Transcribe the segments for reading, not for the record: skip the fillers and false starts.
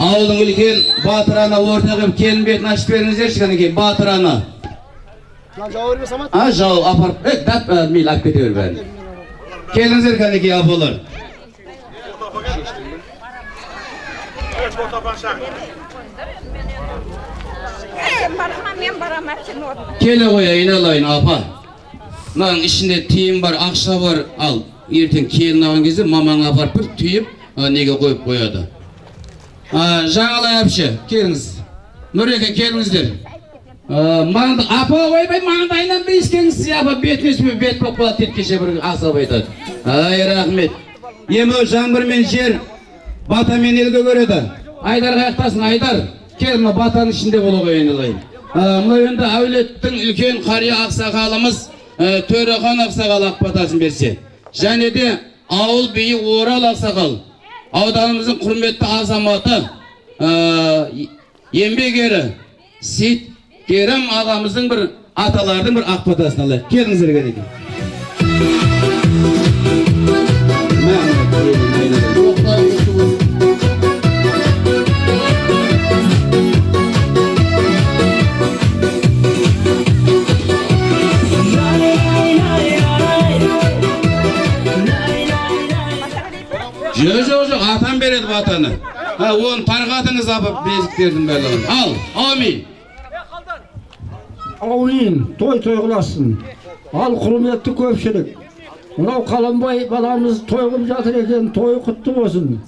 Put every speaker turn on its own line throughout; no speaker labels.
Ağılın ülken Batırana ortağım kelin bетін açıp verinizdер çıkanı Batırana. Ha jao apar. Dat mil ak kete ver ben. Kelinizler kaneki apalar. Kele koyayın alayın apa. Lan içinde tiyim var, akşa var, al. Erten kelin alған кезде mamang apar bir tüyüp nege koyup koyadı. Жаңалай апшы, келіңіз. Нұрека келіңіздер. Апа ойбай маңдайынан да искеңіз, апа бетінесіме бет боп қалады теткеше бір ақсап айтады. Ай рахмет. Емі жаңбыр мен жер батамен елге көреді. Айдар қаяқтасын, Айдар. Кел мұны батаның ішінде болу қойын елайын. Мұны енді әулеттің үлкен қария ақсақалымыз Төрехан ақсақал ақбатасын берсе. Және де ауыл бейі Орал ақсақал. Ауданымыздың құрметті азаматы, еңбек ері, Сейт Керім ағамыздың бір аталардың бір ақбатасын алайық. Келіңіздер кәдеке. Жоқ, атан береді батаны. Оны тарқатыңыз апып безіктердің бәлігін. Ал, амин.
Амин, той қыласын. Ал құрметті көпшілік. Мынау Қаламбай баламыз той қылып жатыр екен, той құтты болсын.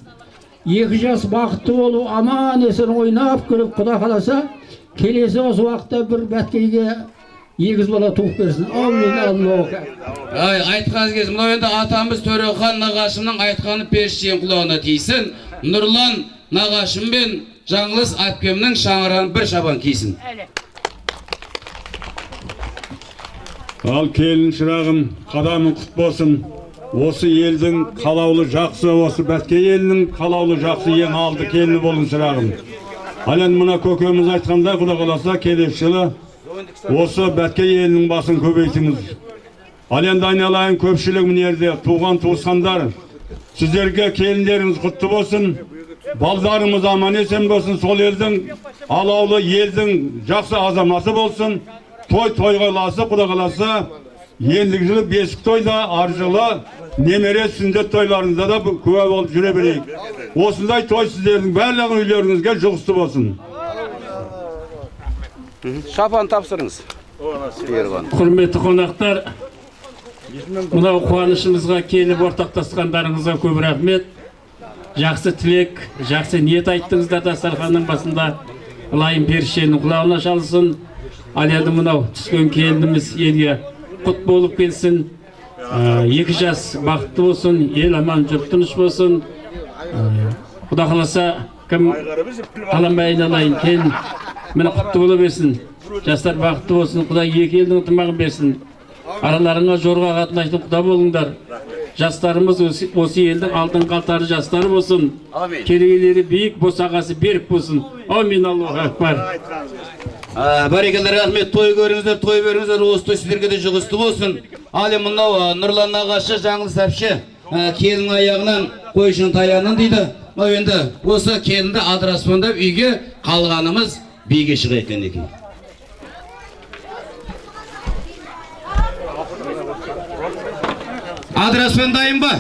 2 жас бақытты болу, аман есен ойнап көріп Құда қаласа, келесі осы уақытта бір бәткейге 2 бала туып берсін. Амин, Аллах.
Айтқаныз кез, мынау енді атамыз Төрехан нағашымның айтқаны періштен құлағына тиісін. Нұрлан нағашым мен Жаңылыс әпкемнің шаңырағын бір шабан киісін.
Ал келін шырағым, қадамың құт болсын. Осы елдің қалаулы жақсы, осы бәтке елінің қалаулы жақсы ең алды келіні болын шырағым. Ален мұна көкеміз айтқанда Құда қаласа келесі жылы осы бәтке елінің басын көбейтіңіз. Аленді айналайын көпшілік мінерде туған туысқандар, сіздерге келіндеріңіз құтты болсын, балдарымыз аман есен болсын, сол елдің алаулы елдің жақсы азаматы болсын, той қаласы, Құда қаласа, ендігі жылы бесік тойда, ар жылы немере сүндет тойларында да куә болып жүре берейік. Осындай той сіздердің барлығын үйлеріңізге жұғысты болсын.
Шапан тапсырыңыз.
Құрметті қонақтар, мынау қуанышымызға келіп ортақтасқандарыңызға көп рахмет. Жақсы тілек, жақсы ниет айттыңыздар дастарханның басында. Ылайым перішенің құлағына шалсын. Ал енді мынау түскен келініміз елге құт болып келсін. 2 жас бақытты болсын, ел аман жұрт тыныш болсын. Құда қаласа кім Қаламбай айналайын келін мені құтты бола берсін. Жастар бақытты болсын, Құда 2 елдің ынтымағын берсін. Араларыңа жорға қатынайтын Құда болыңдар. Жастарымыз осы елдің алтын қалтары жастары болсын. Керегелері биік, босағасы берік болсын. Амин, Аллаху акбар.
Барекелді рахмет, той көріңіздер, той беріңіздер, осы той сіздерге де жұғысты болсын. Али мұнау Нұрлан нағашы, Жаңылыс әпші, келін аяғынан қойшының таяғынан дейді. Енді осы келінді адыраспандап үйге қалғанымыз бейге шыға екен екен. Адыраспан дайын ба?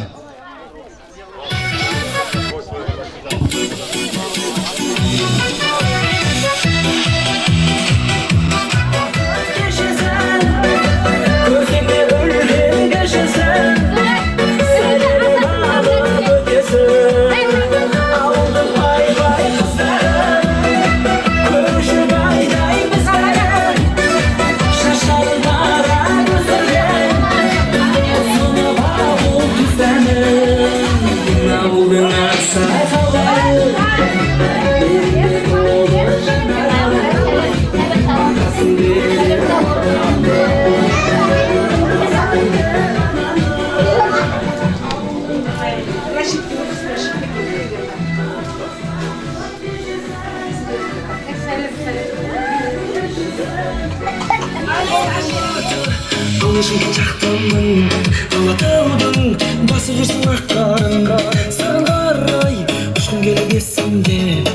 Çaktımın Alatıldın Bası vursun aklarında Sarın qarray Uçkun gele besimde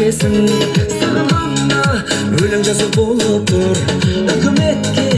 кетесің саған ғана өлең жазып болып тұр үкіметке